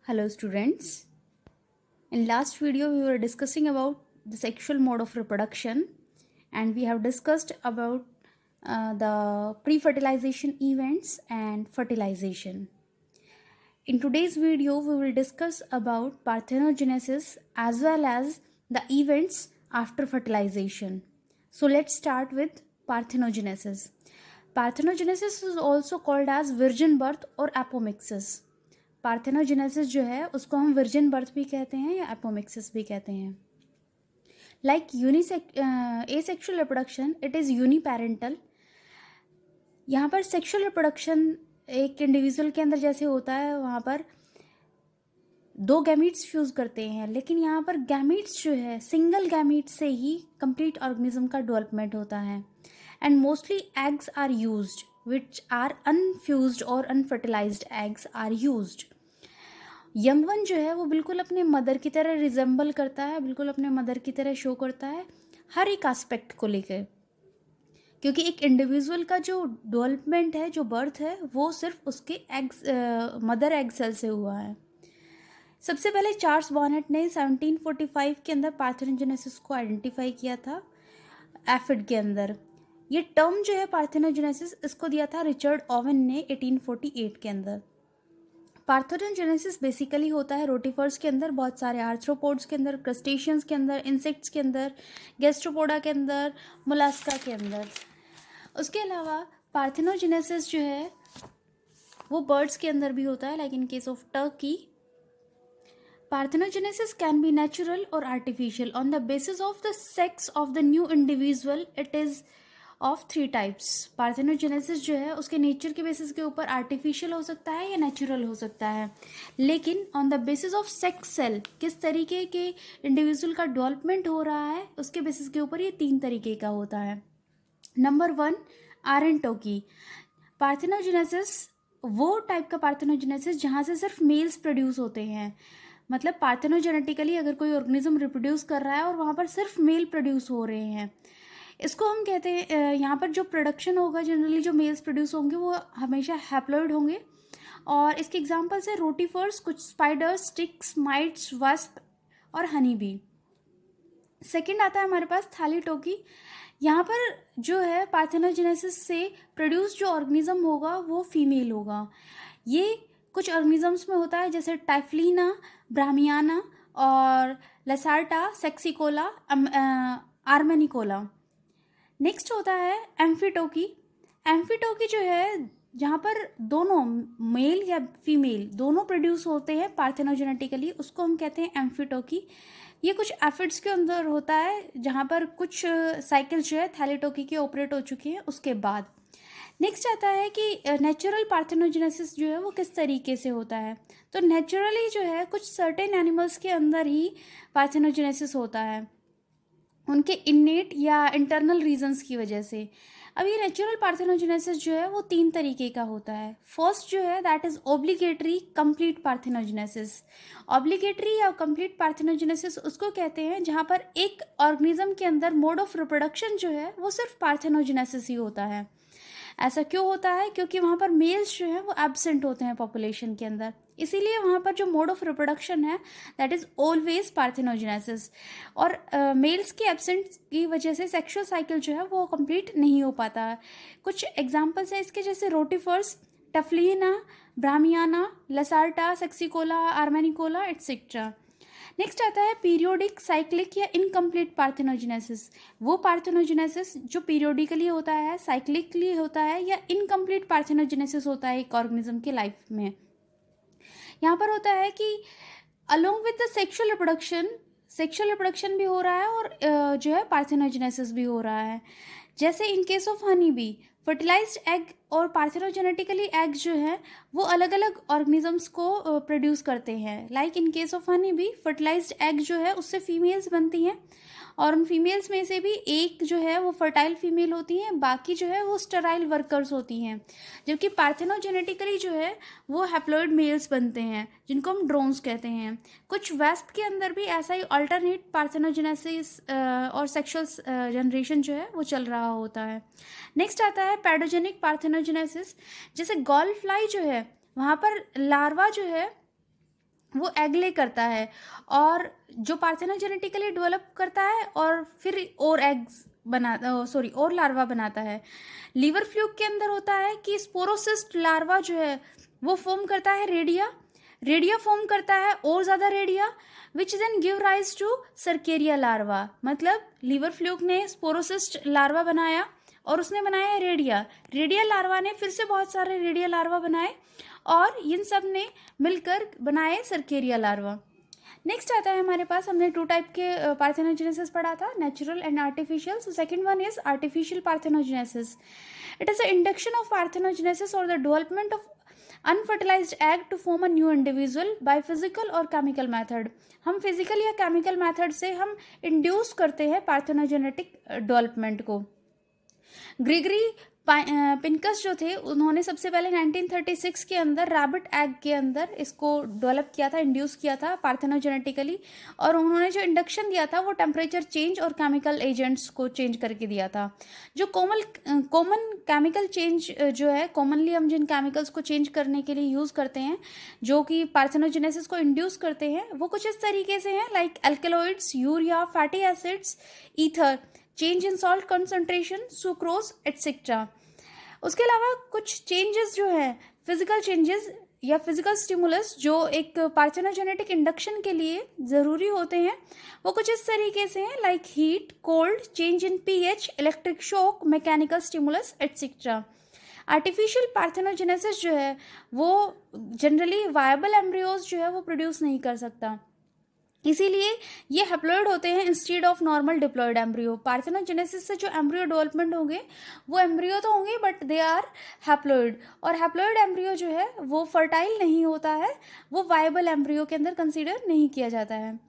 Hello students. In last video we were discussing about the sexual mode of reproduction and we have discussed about the pre-fertilization events and fertilization. In today's video we will discuss about parthenogenesis as well as the events after fertilization. So let's start with parthenogenesis. Parthenogenesis is also called as virgin birth or apomixis. Parthenogenesis जो है उसको हम virgin birth भी कहते हैं या apomixis भी कहते हैं. Like asexual reproduction it is uniparental. यहाँ पर सेक्सुअल रिप्रोडक्शन एक इंडिविजुअल के अंदर जैसे होता है वहाँ पर दो गैमीट्स फ्यूज़ करते हैं, लेकिन यहाँ पर गैमीट्स जो है सिंगल गैमीट से ही कंप्लीट ऑर्गेनिज्म का डेवलपमेंट होता है. And mostly eggs are used which are unfused or unfertilized eggs are used. Young one जो है वो बिल्कुल अपने मदर की तरह रिजेंबल करता है, बिल्कुल अपने मदर की तरह शो करता है हर एक एस्पेक्ट को लेकर, क्योंकि एक इंडिविजुअल का जो डेवलपमेंट है, जो बर्थ है, वो सिर्फ उसके एग्स मदर एग सेल से हुआ है. सबसे पहले चार्ल्स बॉनेट ने 1745 के अंदर पार्थेनोजेनेसिस को आइडेंटिफाई किया था एफिड के अंदर. ये टर्म जो है पार्थेनोजेनेसिस इसको दिया था रिचर्ड ओवन ने 1848 के अंदर. पार्थेनोजेनेसिस बेसिकली होता है रोटिफर्स के अंदर, बहुत सारे आर्थ्रोपोड्स के अंदर, क्रस्टेशियंस के अंदर, इंसेक्ट्स के अंदर, गैस्ट्रोपोडा के अंदर, मोलास्का के अंदर. उसके अलावा पार्थेनोजेनेसिस जो है वो बर्ड्स के अंदर भी होता है, like in case of Turkey. Parthenogenesis can be natural or artificial. On the basis of the sex of the new individual, it is of 3 types. Parthenogenesis जो है उसके नेचर के बेसिस के ऊपर आर्टिफिशियल हो सकता है या नेचुरल हो सकता है, लेकिन on the basis of sex cell किस तरीके के इंडिविजुअल का डेवलपमेंट हो रहा है उसके बेसिस के ऊपर ये 3 तरीके का होता है. नंबर 1 आरेंटोकी. पार्थेनोजेनेसिस वो टाइप का पार्थेनोजेनेसिस जहाँ से सिर्फ मेल्स प्रोड्यूस होते हैं, मतलब पार्थेनोजेनेटिकली अगर कोई ऑर्गेनिज्म रिप्रोड्यूस कर रहा है और वहाँ पर सिर्फ मेल प्रोड्यूस हो रहे हैं, इसको हम कहते हैं. यहाँ पर जो प्रोडक्शन होगा जनरली जो मेल्स प्रोड्यूस होंगे वो हमेशा हैप्लॉइड होंगे, और इसके एग्जांपल्स है रोटिफर्स, कुछ स्पाइडर्स, स्टिक्स, माइट्स, वास्प और हनी बी. सेकेंड आता है हमारे पास थैलीटोकी. यहाँ पर जो है पार्थेनोजेनेसिस से प्रोड्यूस जो ऑर्गेनिज्म होगा वो फीमेल होगा. ये कुछ ऑर्गेनिजम्स में होता है जैसे टाइफ्लिना, ब्राह्मियाना और लसार्टा, सेक्सिकोला, आर्मेनिकोला. नेक्स्ट होता है एम्फीटोकी. एम्फीटोकी जो है जहाँ पर दोनों मेल या फीमेल दोनों प्रोड्यूस होते हैं पार्थेनोजेनेटिकली, उसको हम कहते हैं एम्फीटोकी. ये कुछ एफिड्स के अंदर होता है जहाँ पर कुछ साइकिल्स जो है थैलीटोकी के ऑपरेट हो चुकी हैं उसके बाद. नेक्स्ट आता है कि नेचुरल पार्थेनोजेनेसिस जो है वो किस तरीके से होता है. तो नेचुरली जो है कुछ सर्टेन एनिमल्स के अंदर ही पार्थेनोजेनेसिस होता है, उनके इन्नेट या इंटरनल रीजंस की वजह से. अब ये नेचुरल पार्थेनोजेनेसिस जो है वो 3 तरीके का होता है. फर्स्ट जो है that is obligatory complete parthenogenesis. Obligatory या कंप्लीट पार्थेनोजेनेसिस उसको कहते हैं जहाँ पर एक ऑर्गेनिज्म के अंदर मोड ऑफ रिप्रोडक्शन जो है वो सिर्फ पार्थेनोजेनेसिस ही होता है. ऐसा क्यों होता है? क्योंकि वहाँ पर मेल्स जो हैं वो एब्सेंट होते हैं पॉपुलेशन के अंदर, इसीलिए वहाँ पर जो मोड ऑफ रिप्रोडक्शन है दैट इज़ ऑलवेज पार्थेनोजेनेसिस. और मेल्स के एब्सेंट की वजह से सेक्सुअल साइकिल जो है वो कंप्लीट नहीं हो पाता है. कुछ एग्जांपल्स हैं इसके जैसे रोटिफर्स, टफलीना, ब्राह्मियाना, लसार्टा, सेक्सिकोला, आर्मेनिकोला एटसेट्रा. नेक्स्ट आता है पीरियोडिक, साइक्लिक या इनकम्प्लीट पार्थेनोजेनेसिस. वो पार्थेनोजेनेसिस जो पीरियोडिकली होता है, साइक्लिकली होता है या इनकम्प्लीट पार्थेनोजेनेसिस होता है एक ऑर्गेनिज्म के लाइफ में. यहाँ पर होता है कि along with the sexual reproduction भी हो रहा है और जो है पार्थेनोजेनेसिस भी हो रहा है. जैसे in case of honey bee, fertilised egg और पार्थेनोजेनेटिकली एग जो है वो अलग अलग ऑर्गेनिजम्स को प्रोड्यूस करते हैं. Like in case of honey bee fertilised egg जो है उससे फीमेल्स बनती हैं और उन फीमेल्स में से भी एक जो है वो फर्टाइल फीमेल होती हैं, बाकी जो है वो स्टेराइल वर्कर्स होती हैं. जबकि पार्थेनोजेनेटिकली जो है वो हैप्लॉइड मेल्स बनते हैं जिनको हम ड्रोन्स कहते हैं. कुछ वेस्प के अंदर भी ऐसा ही अल्टरनेट पार्थेनोजेनेसिस और सेक्सुअल जनरेशन जो है वो चल रहा होता है. नेक्स्ट आता है पैडोजेनिक पार्थेनोजेनेसिस. जैसे गॉल फ्लाई जो है वहाँ पर लार्वा जो है वो एग ले करता है और जो पार्थेनोजेनेटिकली डेवलप करता है और फिर और एग्स और लार्वा बनाता है। लीवर फ्लूक के अंदर होता है कि स्पोरोसिस्ट लार्वा जो है वो फॉर्म करता है रेडिया, रेडिया फॉर्म करता है और ज़्यादा redia, which then give rise to cercaria larva. मतलब लीवर फ्लूक ने स्पोरोसिस्ट लार्वा बनाया और उसने बनाया रेडिया, रेडिया लार्वा ने फिर से बहुत सारे रेडिया लार्वा बनाए और इन सब ने मिलकर बनाए सर्केरिया लार्वा। नेक्स्ट आता है हमारे पास, हमने 2 टाइप के पार्थेनोजेनेसिस पढ़ा था, natural and artificial. So second one is artificial parthenogenesis. It is the induction of parthenogenesis और the development of unfertilised egg to form a new individual by physical और chemical method. हम physical या chemical method से हम induce करते हैं parthenogenetic development को। Gregory Pincus जो थे उन्होंने सबसे पहले 1936 के अंदर रैबिट एग के अंदर इसको डेवलप किया था, इंड्यूस किया था पार्थेनोजेनेटिकली, और उन्होंने जो इंडक्शन दिया था वो टेम्परेचर चेंज और केमिकल एजेंट्स को चेंज करके दिया था। जो कॉमन केमिकल चेंज जो है, कॉमनली हम जिन केमिकल्स को चेंज करने के लिए यूज़ करते हैं जो कि पार्थेनोजेनेसिस को इंड्यूस करते हैं, वो कुछ इस तरीके से हैं, like alkaloids, urea, fatty acids, ether, change in salt concentration, sucrose etcetera. उसके अलावा कुछ चेंजेस जो है, फिजिकल चेंजेस या फिजिकल स्टिमुलस जो एक पार्थेनोजेनेटिक इंडक्शन के लिए ज़रूरी होते हैं, वो कुछ इस तरीके से हैं, like heat, cold, change in pH, electric shock, mechanical stimulus etcetera. Artificial parthenogenesis जो है वो जनरली वायबल एम्ब्रियोज जो है वो प्रोड्यूस नहीं कर सकता, इसीलिए ये हैप्लॉइड होते हैं instead of normal diploid embryo. Parthenogenesis से जो एम्ब्रियो डेवलपमेंट होंगे वो एम्ब्रियो तो होंगे बट दे आर हैप्लॉइड, और हैप्लॉइड एम्ब्रियो जो है वो फर्टाइल नहीं होता है, वो वायबल एम्ब्रियो के अंदर कंसीडर नहीं किया जाता है।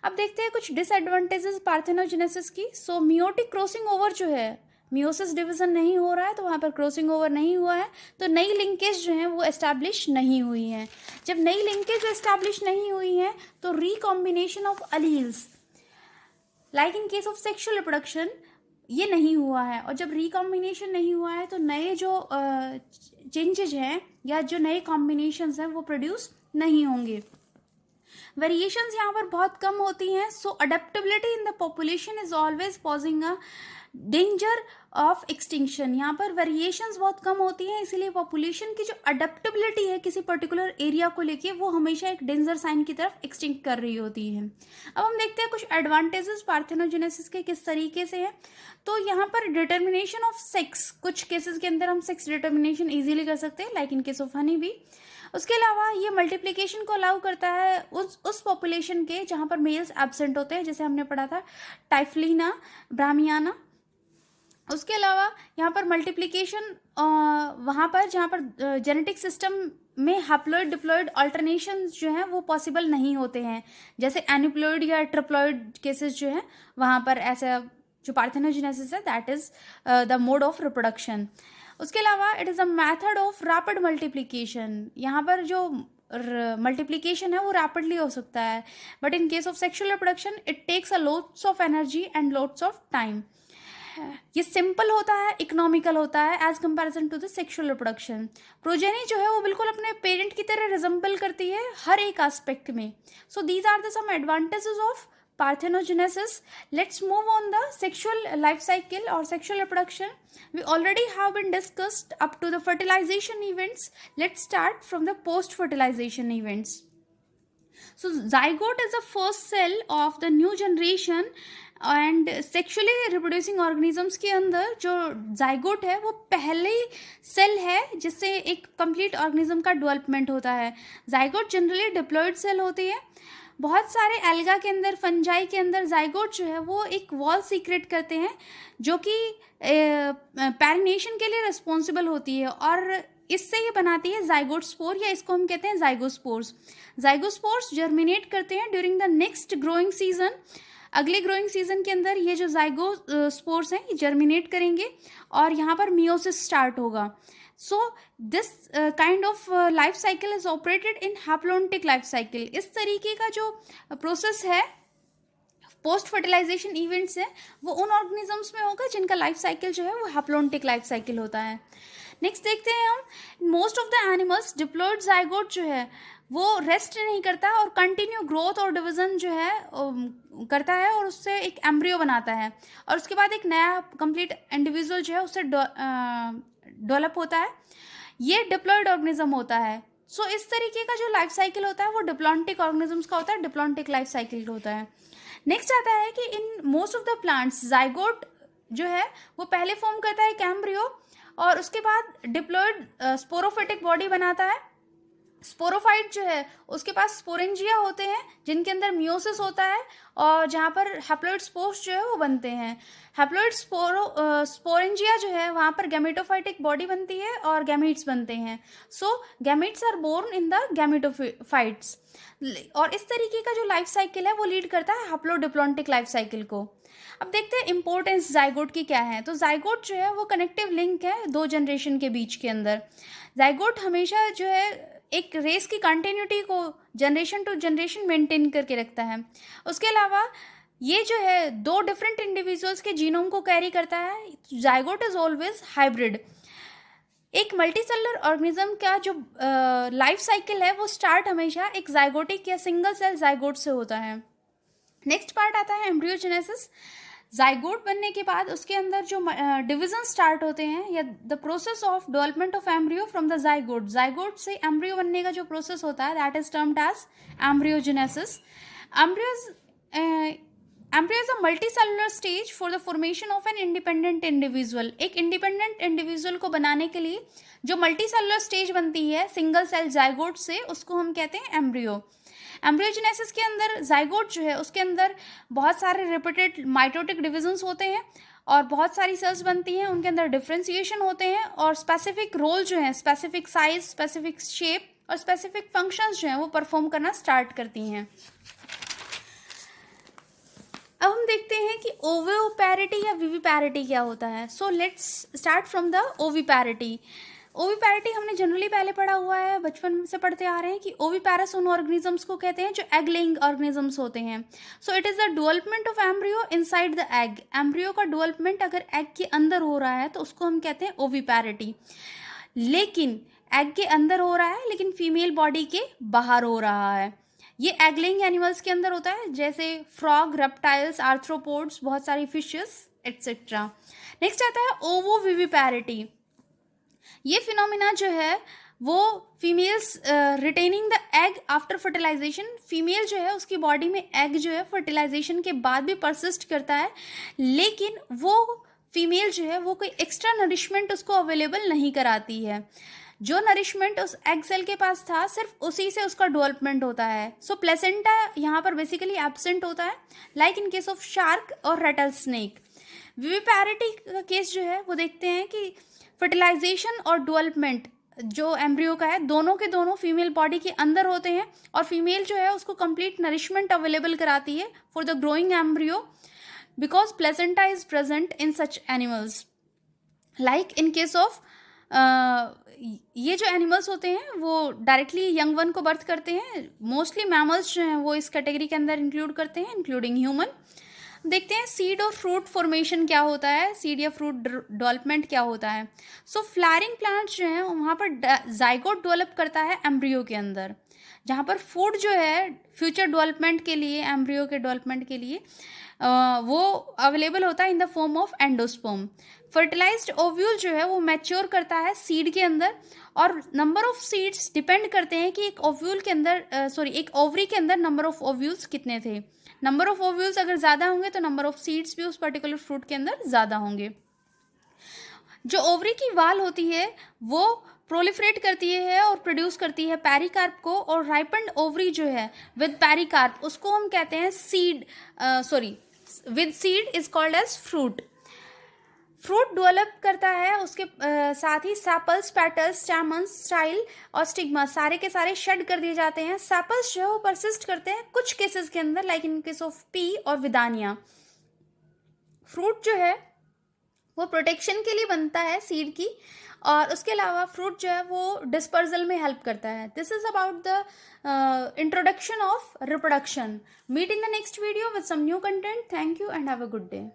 अब देखते हैं कुछ डिसएडवांटेजेस पार्थेनोजेनेसिस की। सो मियोटिक क्रॉसिंग ओवर जो है, मियोसिस डिवीजन नहीं हो रहा है तो वहाँ पर क्रॉसिंग ओवर नहीं हुआ है, तो नई लिंकेज जो है वो एस्टैब्लिश नहीं हुई हैं। जब नई लिंकेज एस्टैब्लिश नहीं हुई हैं तो recombination of alleles like in case of sexual reproduction ये नहीं हुआ है, और जब रिकॉम्बिनेशन नहीं हुआ है तो नए जो चेंजेज हैं या जो नए कॉम्बिनेशंस हैं वो प्रोड्यूस नहीं होंगे। वेरिएशंस यहाँ पर बहुत कम होती हैं, so adaptability in the population is always posing a danger of extinction. यहाँ पर वेरिएशंस बहुत कम होती हैं, इसीलिए पॉपुलेशन की जो अडेप्टेबिलिटी है किसी पर्टिकुलर एरिया को लेके वो हमेशा एक डेंजर साइन की तरफ एक्सटिंक्ट कर रही होती है। अब हम देखते हैं कुछ एडवांटेजेस पार्थेनोजेनेसिस के किस तरीके से हैं। तो यहाँ पर डिटर्मिनेशन ऑफ सेक्स, कुछ केसेस के अंदर हम सेक्स डिटर्मिनेशन इजीली कर सकते हैं, like in case of honey B. उसके अलावा ये मल्टीप्लिकेशन को अलाउ करता है उस पॉपुलेशन के जहाँ पर मेल्स एब्सेंट होते हैं, जैसे हमने पढ़ा था टाइफलिना, ब्राह्मियाना। उसके अलावा यहाँ पर मल्टीप्लिकेशन वहाँ पर जहाँ पर जेनेटिक सिस्टम में हैप्लॉइड डिप्लॉइड अल्टरनेशन जो हैं वो पॉसिबल नहीं होते हैं, जैसे एनिप्लॉइड या ट्रिप्लॉइड केसेस जो हैं वहाँ पर ऐसा जो पार्थेनोजेनेसिस है that is the mode of reproduction. उसके अलावा it is a method of rapid multiplication, यहाँ पर जो मल्टीप्लिकेशन है वो रैपिडली हो सकता है, but in case of sexual reproduction it takes a lots of energy and lots of time. ये सिंपल होता है, इकोनॉमिकल होता है as comparison to the sexual reproduction. Progeny जो है वो बिल्कुल अपने पेरेंट की तरह रिजेंबल करती है हर एक एस्पेक्ट में। So these are the some advantages of parthenogenesis. Let's move on the sexual life cycle or sexual reproduction. We already have been discussed up to the fertilization events. Let's start from the post fertilization events. So zygote is the first cell of the new generation and sexually reproducing organisms के अंदर जो zygote है वो पहले cell है जिससे एक complete organism का डेवलपमेंट होता है। जाइगोट जनरली डिप्लॉइड सेल होती है। बहुत सारे एल्गा के अंदर, फंजाई के अंदर जाइगोट जो है वो एक वॉल सीक्रेट करते हैं जो कि पैरिनेशन के लिए रिस्पॉन्सिबल होती है, और इससे ये बनाती है जाइगोट स्पोर, या इसको हम कहते हैं जाइगोस्पोर्स। जाइगोस्पोर्स जर्मिनेट करते हैं during the next growing season. अगले ग्रोइंग सीजन के अंदर ये जो जाइगोस्पोर्स हैं ये जर्मिनेट करेंगे और यहाँ पर मियोसिस स्टार्ट होगा। So this kind of life cycle is operated in haplontic life cycle. इस तरीके का जो प्रोसेस है पोस्ट फर्टिलाइजेशन इवेंट्स है वो उन ऑर्गेनिजम्स में होगा जिनका लाइफ साइकिल जो है वो हैप्लोन्टिक लाइफ साइकिल होता है। नेक्स्ट देखते हैं हम, most of the animals diploid zygote जो है वो रेस्ट नहीं करता और कंटिन्यू ग्रोथ और डिवीजन जो है करता है और उससे एक एम्ब्रियो बनाता है और उसके बाद एक नया कंप्लीट इंडिविजुअल जो है उससे डेवलप होता है। ये डिप्लॉयड ऑर्गेनिज्म होता है। सो इस तरीके का जो लाइफ साइकिल होता है वो डिप्लॉन्टिक ऑर्गेनिजम्स का होता है, डिप्लॉन्टिक लाइफ साइकिल का होता है। नेक्स्ट आता है कि in most of the plants zygote जो है वो पहले फॉर्म करता है एक एम्ब्रियो और उसके बाद डिप्लॉयड स्पोरोफिटिक बॉडी बनाता है। स्पोरोफाइट जो है उसके पास स्पोरेंजिया होते हैं जिनके अंदर मियोसिस होता है और जहाँ पर हैप्लॉइड स्पोर्स जो है वो बनते हैं। हैप्लॉइड स्पोरेंजिया जो है वहाँ पर गैमेटोफाइटिक बॉडी बनती है और गैमीट्स बनते हैं। सो gametes are born in the gametophytes और इस तरीके का जो लाइफ साइकिल है वो लीड करता है हैप्लोडिप्लॉन्टिक लाइफ साइकिल को। अब देखते हैं इंपॉर्टेंस जाइगोट की क्या है। तो जाइगोट जो है वो कनेक्टिव लिंक है दो जनरेशन के बीच के अंदर। जाइगोट हमेशा जो है एक रेस की कंटिन्यूटी को जनरेशन टू जनरेशन मेंटेन करके रखता है। उसके अलावा ये जो है दो डिफरेंट इंडिविजुअल्स के जीनोम को कैरी करता है। Zygote is always hybrid. एक मल्टीसेलुलर ऑर्गेनिज्म का जो लाइफ साइकिल है वो स्टार्ट हमेशा एक जाइगोटिक या सिंगल सेल जाइगोट से होता है। नेक्स्ट पार्ट आता है एम्ब्रियोजेनेसिस। जाइगोट बनने के बाद उसके अंदर जो डिवीजन स्टार्ट होते हैं या the process of development of embryo from the zygote. Zygote से एम्ब्रियो बनने का जो प्रोसेस होता है that is termed as embryogenesis. Embryo is a multicellular stage for the formation of an independent individual. एक इंडिपेंडेंट इंडिविजुअल को बनाने के लिए जो मल्टीसेलुलर स्टेज बनती है सिंगल सेल जाइगोट से उसको हम कहते हैं एम्ब्रियो। एम्ब्रियोजेनेसिस के अंदर जाइगोट जो है उसके अंदर बहुत सारे रिपीटेड माइटोटिक डिविजन्स होते हैं और बहुत सारी सेल्स बनती हैं, उनके अंदर डिफ्रेंसिएशन होते हैं और स्पेसिफिक रोल जो है, स्पेसिफिक साइज, स्पेसिफिक शेप और स्पेसिफिक फंक्शंस जो हैं वो परफॉर्म करना स्टार्ट करती हैं। अब हम देखते हैं कि ओविपैरिटी या विविपैरिटी क्या होता है। So let's start from the oviparity. Oviparity हमने जनरली पहले पढ़ा हुआ है, बचपन से पढ़ते आ रहे हैं कि ओविपैरस उन ऑर्गेनिजम्स को कहते हैं जो एग लेइंग ऑर्गेनिजम्स होते हैं। So it is the development of embryo inside the egg. Embryo का डेवलपमेंट अगर एग के अंदर हो रहा है तो उसको हम कहते हैं ओविपैरिटी। लेकिन एग के अंदर हो रहा है लेकिन फीमेल बॉडी के बाहर हो रहा है। ये एग लेइंग एनिमल्स के अंदर होता है जैसे फ्रॉग, रेप्टाइल्स, आर्थ्रोपोड्स, बहुत सारी फिशेस एट्सेट्रा। नेक्स्ट आता है ओवोविविपैरिटी। ये फिनोमिना जो है वो females retaining the egg after fertilisation. Female जो है उसकी बॉडी में एग जो है फर्टिलाइजेशन के बाद भी परसिस्ट करता है लेकिन वो फीमेल जो है वो कोई एक्स्ट्रा नरिशमेंट उसको अवेलेबल नहीं कराती है। जो नरिशमेंट उस एग सेल के पास था सिर्फ उसी से उसका डेवलपमेंट होता है। सो प्लेसेंटा यहाँ पर बेसिकली एब्सेंट होता है like in case of shark और रेटल स्नेक। विविपैरिटी का केस जो है वो देखते हैं कि फर्टिलाइजेशन और डेवलपमेंट जो एम्ब्रियो का है दोनों के दोनों फीमेल बॉडी के अंदर होते हैं और फीमेल जो है उसको कंप्लीट नरिशमेंट अवेलेबल कराती है for the growing embryo because placenta is present in such animals. Like in case of ये जो एनिमल्स होते हैं वो डायरेक्टली यंग वन को बर्थ करते हैं। मोस्टली मैमल्स जो हैं वो इस कैटेगरी के अंदर इंक्लूड करते हैं इंक्लूडिंग ह्यूमन। देखते हैं सीड और फ्रूट फॉर्मेशन क्या होता है, सीड या फ्रूट डेवलपमेंट क्या होता है। सो फ्लावरिंग प्लांट्स जो हैं वहाँ पर जाइगोट डेवलप करता है एम्ब्रियो के अंदर, जहाँ पर फूड जो है फ्यूचर डेवलपमेंट के लिए, एम्ब्रियो के डेवलपमेंट के लिए वो अवेलेबल होता है in the form of endosperm. Fertilised ovule जो है वो मैच्योर करता है सीड के अंदर और नंबर ऑफ सीड्स डिपेंड करते हैं कि एक ओव्यूल के अंदर एक ओवरी के अंदर नंबर ऑफ ओव्यूल्स कितने थे। नंबर ऑफ ओव्यूल्स अगर ज़्यादा होंगे तो नंबर ऑफ सीड्स भी उस पर्टिकुलर फ्रूट के अंदर ज़्यादा होंगे। जो ओवरी की वाल होती है वो प्रोलिफरेट करती है और प्रोड्यूस करती है पेरिकार्प को, और राइपेंड ओवरी जो है विद पेरिकार्प उसको हम कहते हैं seed, with seed is called as fruit. Fruit develop करता है उसके साथ ही सेपल्स, पेटल्स, स्टैमन्स, स्टाइल और स्टिग्मा सारे के सारे शेड कर दिए जाते हैं। सेपल्स जो है वो परसिस्ट करते हैं कुछ केसेस के अंदर like in case of P और विदानिया। फ्रूट जो है वो प्रोटेक्शन के लिए बनता है सीड की, और उसके अलावा फ्रूट जो है वो डिस्पर्सल में हेल्प करता है। This is about the introduction of reproduction. Meet in the next video with some new content. Thank you and have a good day.